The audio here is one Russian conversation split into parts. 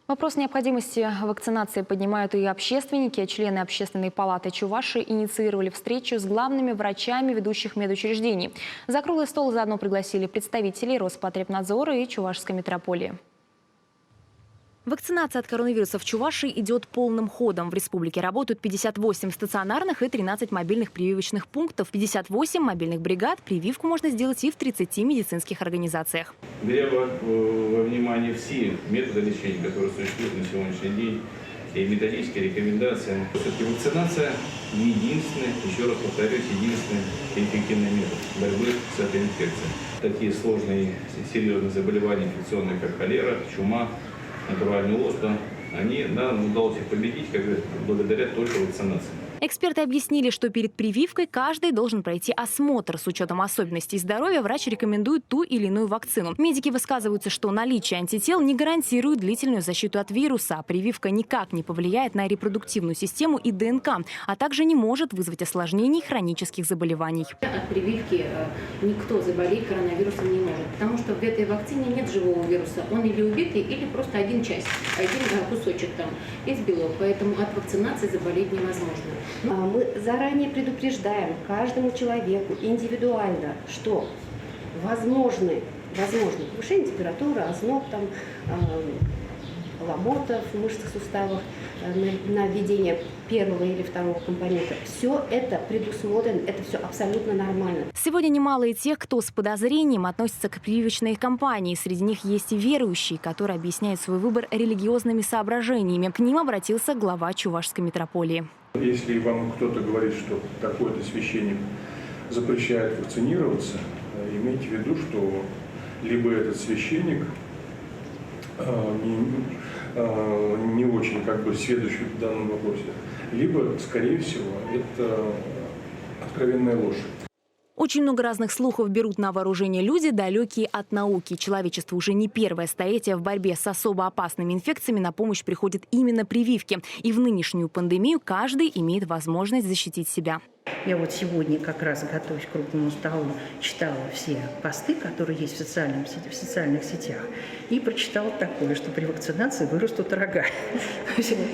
Вопрос необходимости вакцинации поднимают и общественники. Члены Общественной палаты Чувашии инициировали встречу с главными врачами ведущих медучреждений. За круглый стол заодно пригласили представителей Роспотребнадзора и Чувашской метрополии. Вакцинация от коронавируса в Чувашии идет полным ходом. В республике работают 58 стационарных и 13 мобильных прививочных пунктов, 58 мобильных бригад. Прививку можно сделать и в 30 медицинских организациях. Беря во внимание все методы лечения, которые существуют на сегодняшний день, и методические рекомендации, все-таки вакцинация единственный, еще раз повторюсь, единственный эффективный метод борьбы с этой инфекцией. Такие сложные, серьезные заболевания инфекционные, как холера, чума, натуральная оспа, нам удалось их победить благодаря только вакцинации. Эксперты объяснили, что перед прививкой каждый должен пройти осмотр. С учетом особенностей здоровья врач рекомендует ту или иную вакцину. Медики высказываются, что наличие антител не гарантирует длительную защиту от вируса. А прививка никак не повлияет на репродуктивную систему и ДНК, а также не может вызвать осложнений хронических заболеваний. От прививки никто заболеть коронавирусом не может, потому что в этой вакцине нет живого вируса. Он или убитый, или просто один кусочек там есть белок, поэтому от вакцинации заболеть невозможно. Мы заранее предупреждаем каждому человеку индивидуально, что возможно повышение температуры, озноб, ломота в мышцах, суставах, на введение первого или второго компонента. Все это предусмотрено, это все абсолютно нормально. Сегодня немало и тех, кто с подозрением относится к прививочной кампании. Среди них есть и верующие, которые объясняют свой выбор религиозными соображениями. К ним обратился глава Чувашской метрополии. Если вам кто-то говорит, что такой-то священник запрещает вакцинироваться, имейте в виду, что либо этот священник не очень сведущий в данном вопросе, либо, скорее всего, это откровенная ложь. Очень много разных слухов берут на вооружение люди, далекие от науки. Человечество уже не первое столетие в борьбе с особо опасными инфекциями на помощь приходят именно прививки. И в нынешнюю пандемию каждый имеет возможность защитить себя. Я вот сегодня, как раз готовясь к круглому столу, читала все посты, которые есть в социальных сетях, и прочитала такое, что при вакцинации вырастут рога.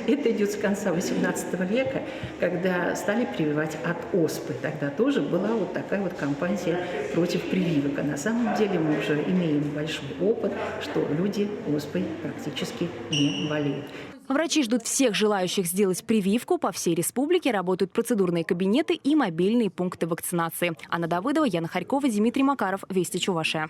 Это идет с конца XVIII века, когда стали прививать от оспы. Тогда тоже была вот такая вот кампания против прививок. А на самом деле мы уже имеем большой опыт, что люди оспой практически не болеют. Врачи ждут всех желающих сделать прививку. По всей республике работают процедурные кабинеты и мобильные пункты вакцинации. Анна Давыдова, Яна Харькова, Дмитрий Макаров. Вести Чувашия.